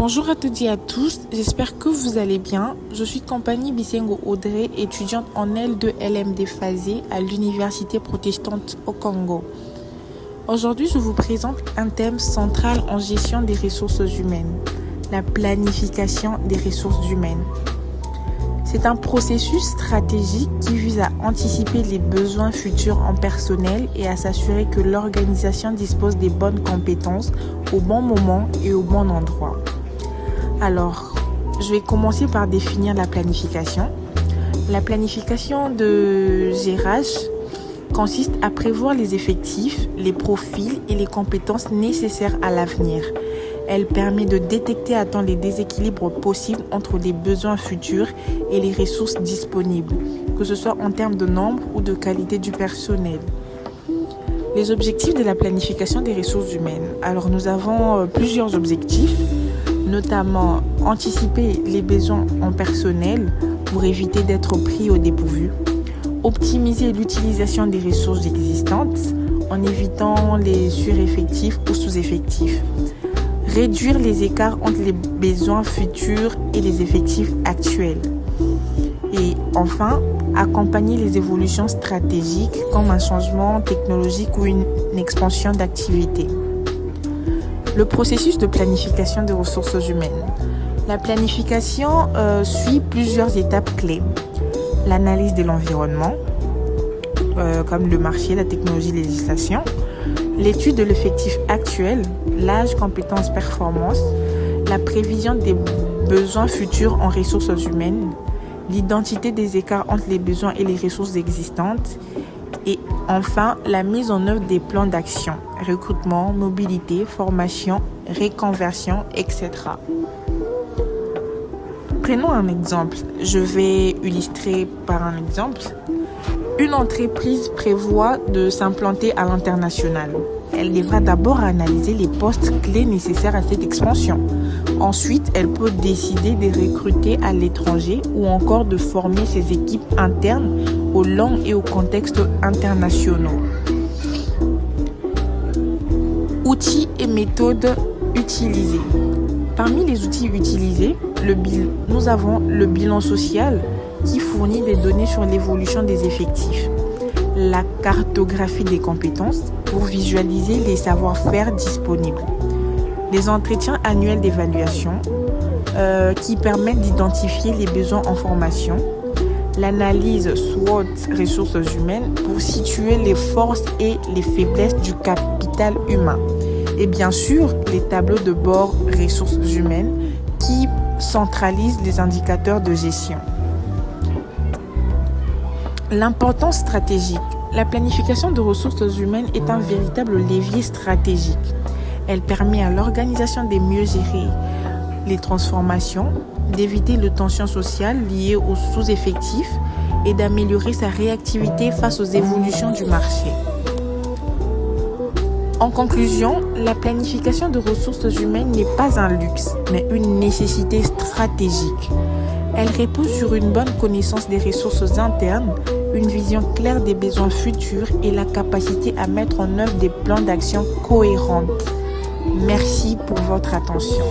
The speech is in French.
Bonjour à toutes et à tous, j'espère que vous allez bien. Je suis Compagnie Bisengo Audrey, étudiante en L2 LMD Phasé à l'Université protestante au Congo. Aujourd'hui, je vous présente un thème central en gestion des ressources humaines, la planification des ressources humaines. C'est un processus stratégique qui vise à anticiper les besoins futurs en personnel et à s'assurer que l'organisation dispose des bonnes compétences au bon moment et au bon endroit. Alors, je vais commencer par définir la planification. La planification de GRH consiste à prévoir les effectifs, les profils et les compétences nécessaires à l'avenir. Elle permet de détecter à temps les déséquilibres possibles entre les besoins futurs et les ressources disponibles, que ce soit en termes de nombre ou de qualité du personnel. Les objectifs de la planification des ressources humaines. Alors nous avons plusieurs objectifs, notamment anticiper les besoins en personnel pour éviter d'être pris au dépourvu, optimiser l'utilisation des ressources existantes en évitant les sureffectifs ou sous-effectifs, réduire les écarts entre les besoins futurs et les effectifs actuels. Et enfin, accompagner les évolutions stratégiques comme un changement technologique ou une expansion d'activité. Le processus de planification des ressources humaines. La planification suit plusieurs étapes clés. L'analyse de l'environnement, comme le marché, la technologie, la législation. L'étude de l'effectif actuel, l'âge, compétences, performance, la prévision des besoins futurs en ressources humaines, l'identité des écarts entre les besoins et les ressources existantes, et enfin la mise en œuvre des plans d'action, recrutement, mobilité, formation, reconversion, etc. Prenons un exemple. Je vais illustrer par un exemple. Une entreprise prévoit de s'implanter à l'international. Elle devra d'abord analyser les postes clés nécessaires à cette expansion. Ensuite, elle peut décider de recruter à l'étranger ou encore de former ses équipes internes aux langues et aux contextes internationaux. Outils et méthodes utilisés. Parmi les outils utilisés, nous avons le bilan social qui fournit des données sur l'évolution des effectifs, la cartographie des compétences pour visualiser les savoir-faire disponibles, les entretiens annuels d'évaluation qui permettent d'identifier les besoins en formation, l'analyse SWOT ressources humaines pour situer les forces et les faiblesses du capital humain, et bien sûr les tableaux de bord ressources humaines qui centralisent les indicateurs de gestion. L'importance stratégique. La planification de ressources humaines est un véritable levier stratégique. Elle permet à l'organisation de mieux gérer les transformations, d'éviter les tensions sociales liées aux sous-effectifs et d'améliorer sa réactivité face aux évolutions du marché. En conclusion, la planification de ressources humaines n'est pas un luxe, mais une nécessité stratégique. Elle repose sur une bonne connaissance des ressources internes, une vision claire des besoins futurs et la capacité à mettre en œuvre des plans d'action cohérents. Merci pour votre attention.